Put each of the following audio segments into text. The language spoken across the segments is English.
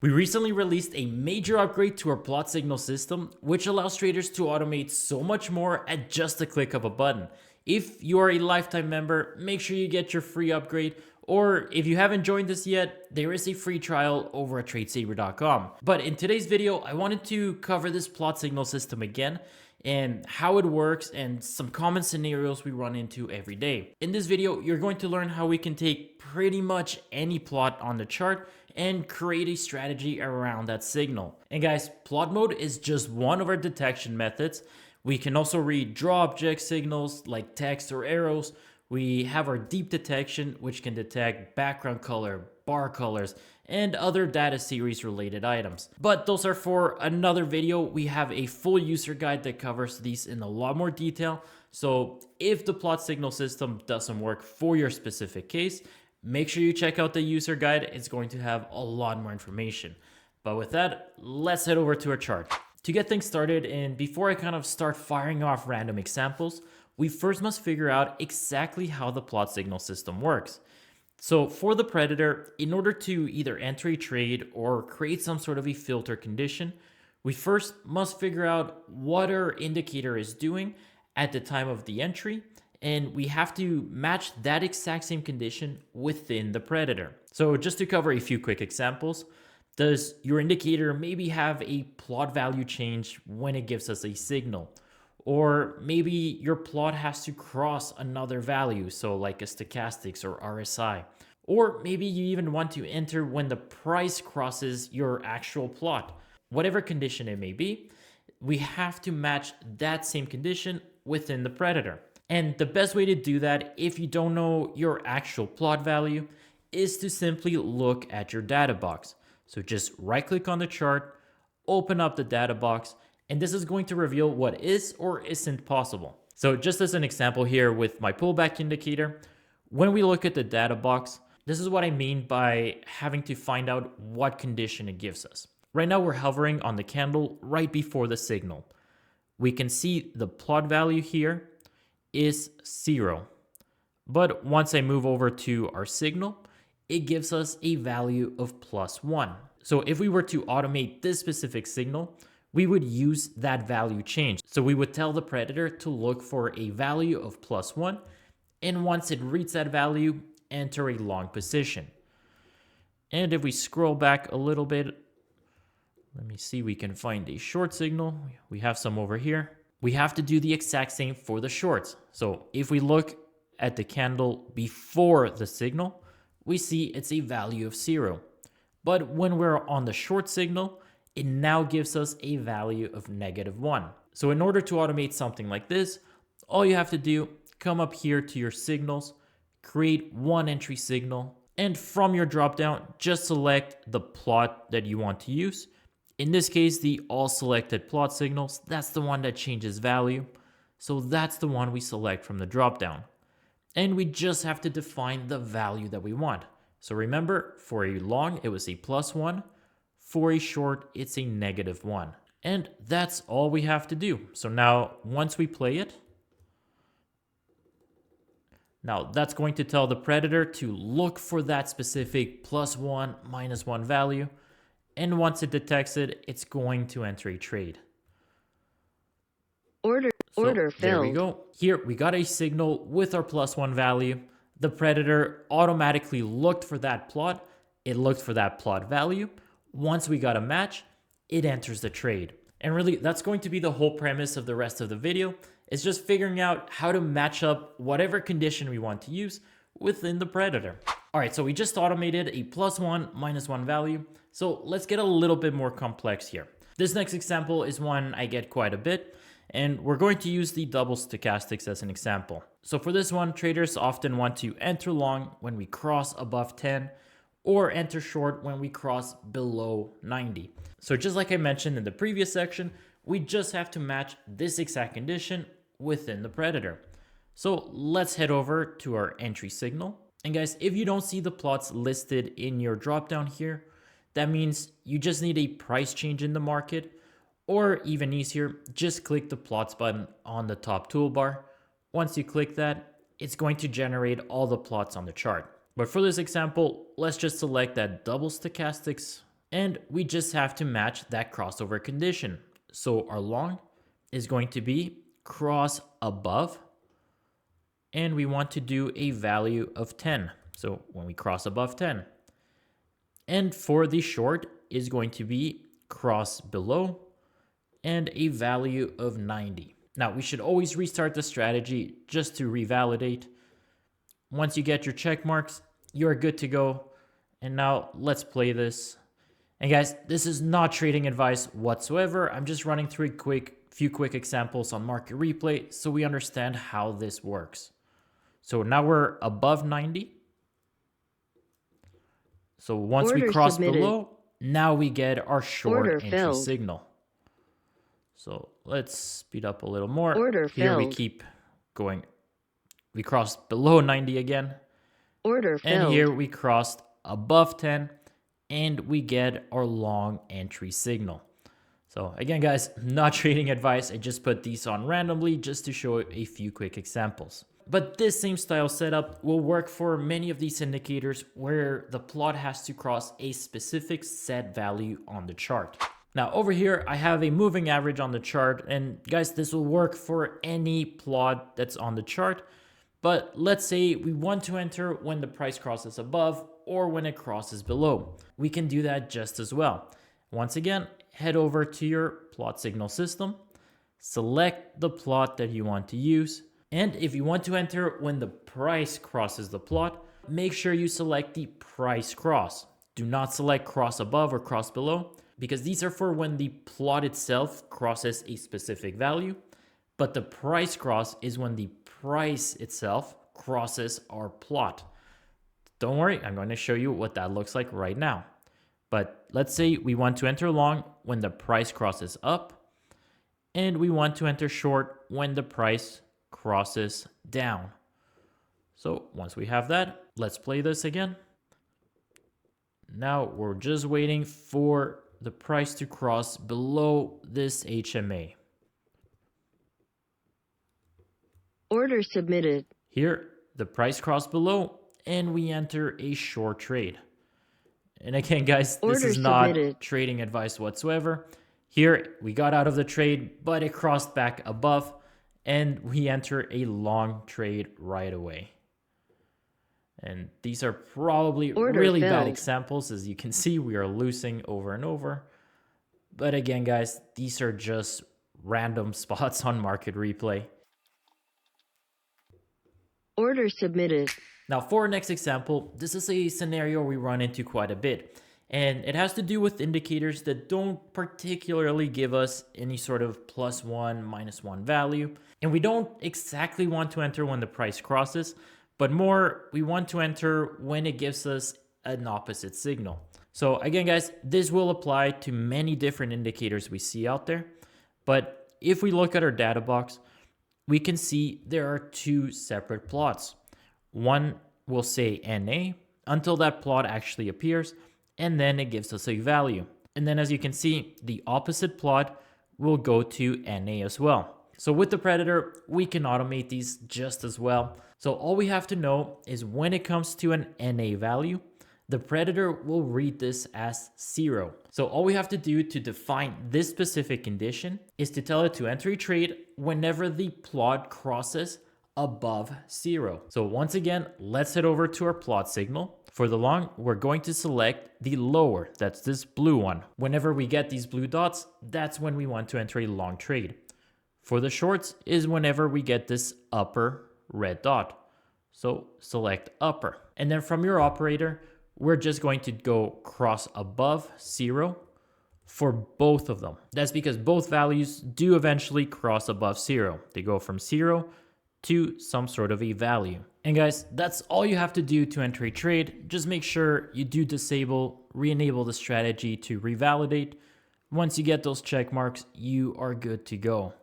We recently released a major upgrade to our plot signal system, which allows traders to automate so much more at just a click of a button. If you are a lifetime member, make sure you get your free upgrade, or if you haven't joined this yet, there is a free trial over at TradeSaber.com. But in today's video, I wanted to cover this plot signal system again and how it works and some common scenarios we run into every day. In this video, you're going to learn how we can take pretty much any plot on the chart and create a strategy around that signal. And guys, plot mode is just one of our detection methods. We can also read draw object signals like text or arrows. We have our deep detection, which can detect background color, bar colors, and other data series related items. But those are for another video. We have a full user guide that covers these in a lot more detail. So if the plot signal system doesn't work for your specific case, make sure you check out the user guide. It's going to have a lot more information. But with that, let's head over to our chart. To get things started, and before I kind of start firing off random examples, we first must figure out exactly how the plot signal system works. So for the predator, in order to either enter a trade or create some sort of a filter condition, we first must figure out what our indicator is doing at the time of the entry, and we have to match that exact same condition within the predator. So just to cover a few quick examples, does your indicator maybe have a plot value change when it gives us a signal? Or maybe your plot has to cross another value, so like a stochastics or RSI. Or maybe you even want to enter when the price crosses your actual plot. Whatever condition it may be, we have to match that same condition within the predator. And the best way to do that, if you don't know your actual plot value, is to simply look at your data box. So just right click on the chart, open up the data box, and this is going to reveal what is or isn't possible. So just as an example here with my pullback indicator, when we look at the data box, this is what I mean by having to find out what condition it gives us. Right now we're hovering on the candle right before the signal. We can see the plot value here is 0. But once I move over to our signal, it gives us a value of +1. So if we were to automate this specific signal, we would use that value change. So we would tell the predator to look for a value of +1, and once it reads that value, enter a long position. And if we scroll back a little bit, let me see, we can find a short signal. We have some over here. We have to do the exact same for the shorts. So if we look at the candle before the signal, we see it's a value of 0. But when we're on the short signal, it now gives us a value of -1. So in order to automate something like this, all you have to do, come up here to your signals, create one entry signal, and from your dropdown, just select the plot that you want to use. In this case, the all selected plot signals, that's the one that changes value. So that's the one we select from the dropdown. And we just have to define the value that we want. So remember, for a long, it was a +1. For a short, it's a -1. And that's all we have to do. So now, once we play it, now that's going to tell the predator to look for that specific +1, -1 value. And once it detects it, it's going to enter a trade. Order There we filled. go. Here we got a signal with our +1 value. The predator automatically looked for that plot. It looked for that plot value. Once we got a match, it enters the trade. And really, that's going to be the whole premise of the rest of the video. It's just figuring out how to match up whatever condition we want to use within the predator. All right, so we just automated a +1, -1 value. So let's get a little bit more complex here. This next example is one I get quite a bit, and we're going to use the double stochastics as an example. So for this one, traders often want to enter long when we cross above 10, or enter short when we cross below 90. So just like I mentioned in the previous section, we just have to match this exact condition within the predator. So let's head over to our entry signal. And guys, if you don't see the plots listed in your dropdown here, that means you just need a price change in the market, or even easier, just click the plots button on the top toolbar. Once you click that, it's going to generate all the plots on the chart. But for this example, let's just select that double stochastics And we just have to match that crossover condition. So our long is going to be cross above, and we want to do a value of 10. So when we cross above 10. And for the short is going to be cross below and a value of 90. Now we should always restart the strategy just to revalidate. Once you get your check marks, you're good to go. And now let's play this. And guys, this is not trading advice whatsoever. I'm just running through a few quick examples on market replay so we understand how this works. So now we're above 90. So once we cross below, now we get our short entry signal. So let's speed up a little more. Here we keep going. We crossed below 90 again. And here we crossed above 10 and we get our long entry signal. So again, guys, not trading advice. I just put these on randomly just to show a few quick examples. But this same style setup will work for many of these indicators where the plot has to cross a specific set value on the chart. Now over here, I have a moving average on the chart, and guys, this will work for any plot that's on the chart. But let's say we want to enter when the price crosses above or when it crosses below. We can do that just as well. Once again, head over to your plot signal system, select the plot that you want to use. And if you want to enter when the price crosses the plot, make sure you select the price cross. Do not select cross above or cross below, because these are for when the plot itself crosses a specific value. But the price cross is when the price itself crosses our plot. Don't worry, I'm going to show you what that looks like right now. But let's say we want to enter long when the price crosses up, and we want to enter short when the price crosses down. So once we have that, let's play this again. Now we're just waiting for the price to cross below this HMA. Order submitted. Here, the price crossed below and we enter a short trade. And again, guys, this is not trading advice whatsoever. Here, we got out of the trade, but it crossed back above and we enter a long trade right away. And these are probably really bad examples. As you can see, we are losing over and over. But again, guys, these are just random spots on market replay. Order submitted. Now for our next example, this is a scenario we run into quite a bit. And it has to do with indicators that don't particularly give us any sort of +1, -1 value. And we don't exactly want to enter when the price crosses, but more we want to enter when it gives us an opposite signal. So again, guys, this will apply to many different indicators we see out there. But if we look at our data box, we can see there are two separate plots. One will say NA until that plot actually appears, and then it gives us a value. And then as you can see, the opposite plot will go to NA as well. So with the Predator, we can automate these just as well. So all we have to know is when it comes to an NA value, the Predator will read this as 0. So all we have to do to define this specific condition is to tell it to enter a trade whenever the plot crosses above 0. So once again, let's head over to our plot signal. For the long, we're going to select the lower, that's this blue one. Whenever we get these blue dots, that's when we want to enter a long trade. For the shorts is whenever we get this upper red dot. So select upper. And then from your operator, we're just going to go cross above 0 for both of them. That's because both values do eventually cross above 0. They go from 0 to some sort of a value. And guys, that's all you have to do to enter a trade. Just make sure you do disable, re-enable the strategy to revalidate. Once you get those check marks, you are good to go.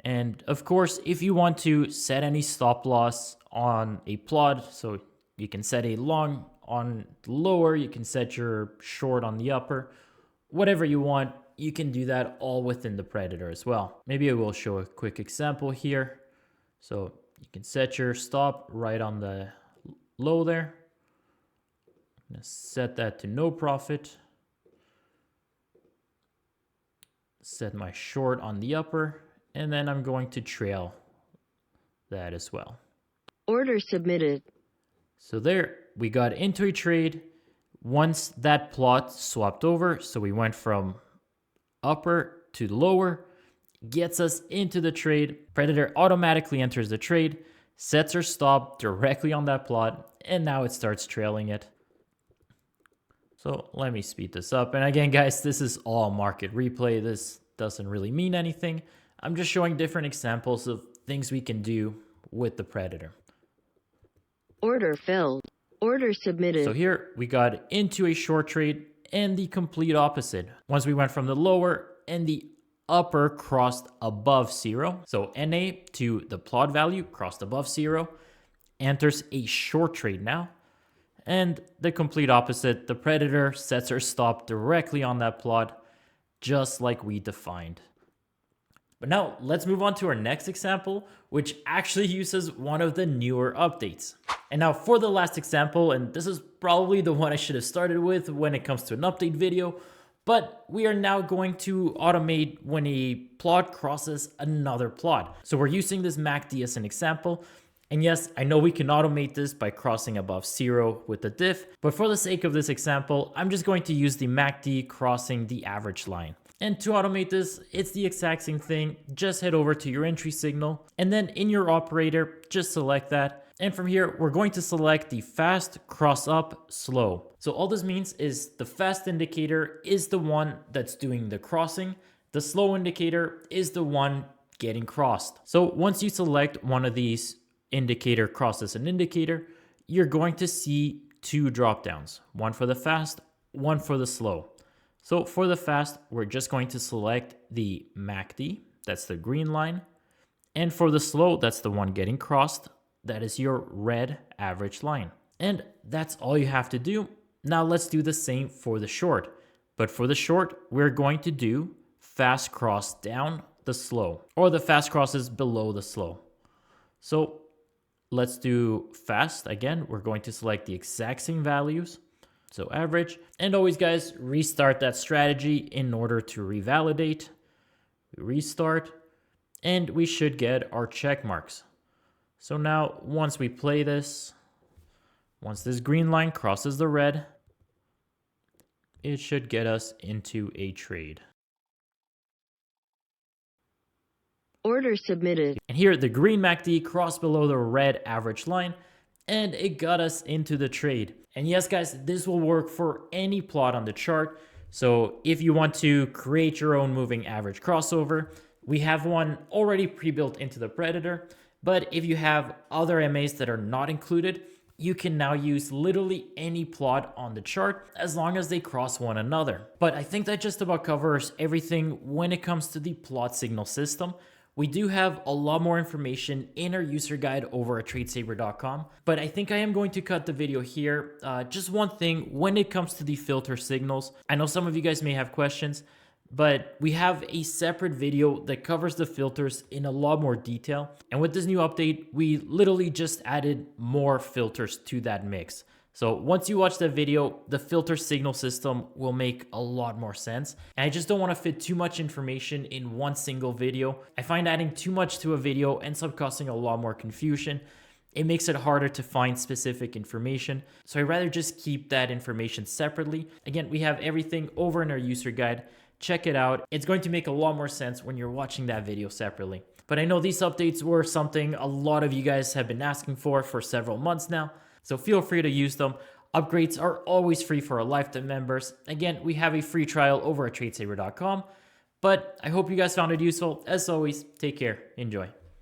And of course, if you want to set any stop loss on a plot, so you can set a long on the lower, you can set your short on the upper, whatever you want, you can do that all within the Predator as well. Maybe I will show a quick example here. So you can set your stop right on the low there. I'm gonna set that to no profit. set my short on the upper, and then I'm going to trail that as well. Order submitted. So there, we got into a trade. Once that plot swapped over, so we went from upper to lower, gets us into the trade. Predator automatically enters the trade, sets our stop directly on that plot, and now it starts trailing it. So let me speed this up. And again, guys, this is all market replay. This doesn't really mean anything. I'm just showing different examples of things we can do with the Predator. Order filled. Order submitted. So here we got into a short trade and the complete opposite. Once we went from the lower and the upper crossed above zero. So NA to the plot value crossed above zero, enters a short trade now. And the complete opposite, the Predator sets her stop directly on that plot, just like we defined. But now let's move on to our next example, which actually uses one of the newer updates. And now for the last example, and this is probably the one I should have started with when it comes to an update video, but we are now going to automate when a plot crosses another plot. So we're using this MACD as an example. And yes, I know we can automate this by crossing above zero with the diff, but for the sake of this example, I'm just going to use the MACD crossing the average line. And to automate this, it's the exact same thing. Just head over to your entry signal, and then in your operator, just select that. And from here, we're going to select the fast, cross up, slow. So all this means is the fast indicator is the one that's doing the crossing. The slow indicator is the one getting crossed. So once you select one of these indicator crosses an indicator, you're going to see two drop downs, one for the fast, one for the slow. So for the fast, we're just going to select the MACD, that's the green line. And for the slow, that's the one getting crossed, that is your red average line. And that's all you have to do. Now let's do the same for the short. But for the short, we're going to do fast cross down the slow, or the fast crosses below the slow. So let's do fast. Again, we're going to select the exact same values. So average, and always guys, restart that strategy in order to revalidate. Restart, and we should get our check marks. So now once we play this, once this green line crosses the red, it should get us into a trade. Order submitted. And here the green MACD crossed below the red average line, and it got us into the trade. And yes, guys, this will work for any plot on the chart. So if you want to create your own moving average crossover, we have one already pre-built into the Predator. But if you have other MAs that are not included, you can now use literally any plot on the chart as long as they cross one another. But I think that just about covers everything when it comes to the plot signal system. We do have a lot more information in our user guide over at TradeSaber.com, but I think I am going to cut the video here. Just one thing, when it comes to the filter signals, I know some of you guys may have questions, but we have a separate video that covers the filters in a lot more detail. And with this new update, we literally just added more filters to that mix. So once you watch that video, the filter signal system will make a lot more sense. And I just don't want to fit too much information in one single video. I find adding too much to a video ends up causing a lot more confusion. It makes it harder to find specific information. So I'd rather just keep that information separately. Again, we have everything over in our user guide. Check it out. It's going to make a lot more sense when you're watching that video separately. But I know these updates were something a lot of you guys have been asking for several months now. So feel free to use them. Upgrades are always free for our lifetime members. Again, we have a free trial over at TradeSaber.com. But I hope you guys found it useful. As always, take care. Enjoy.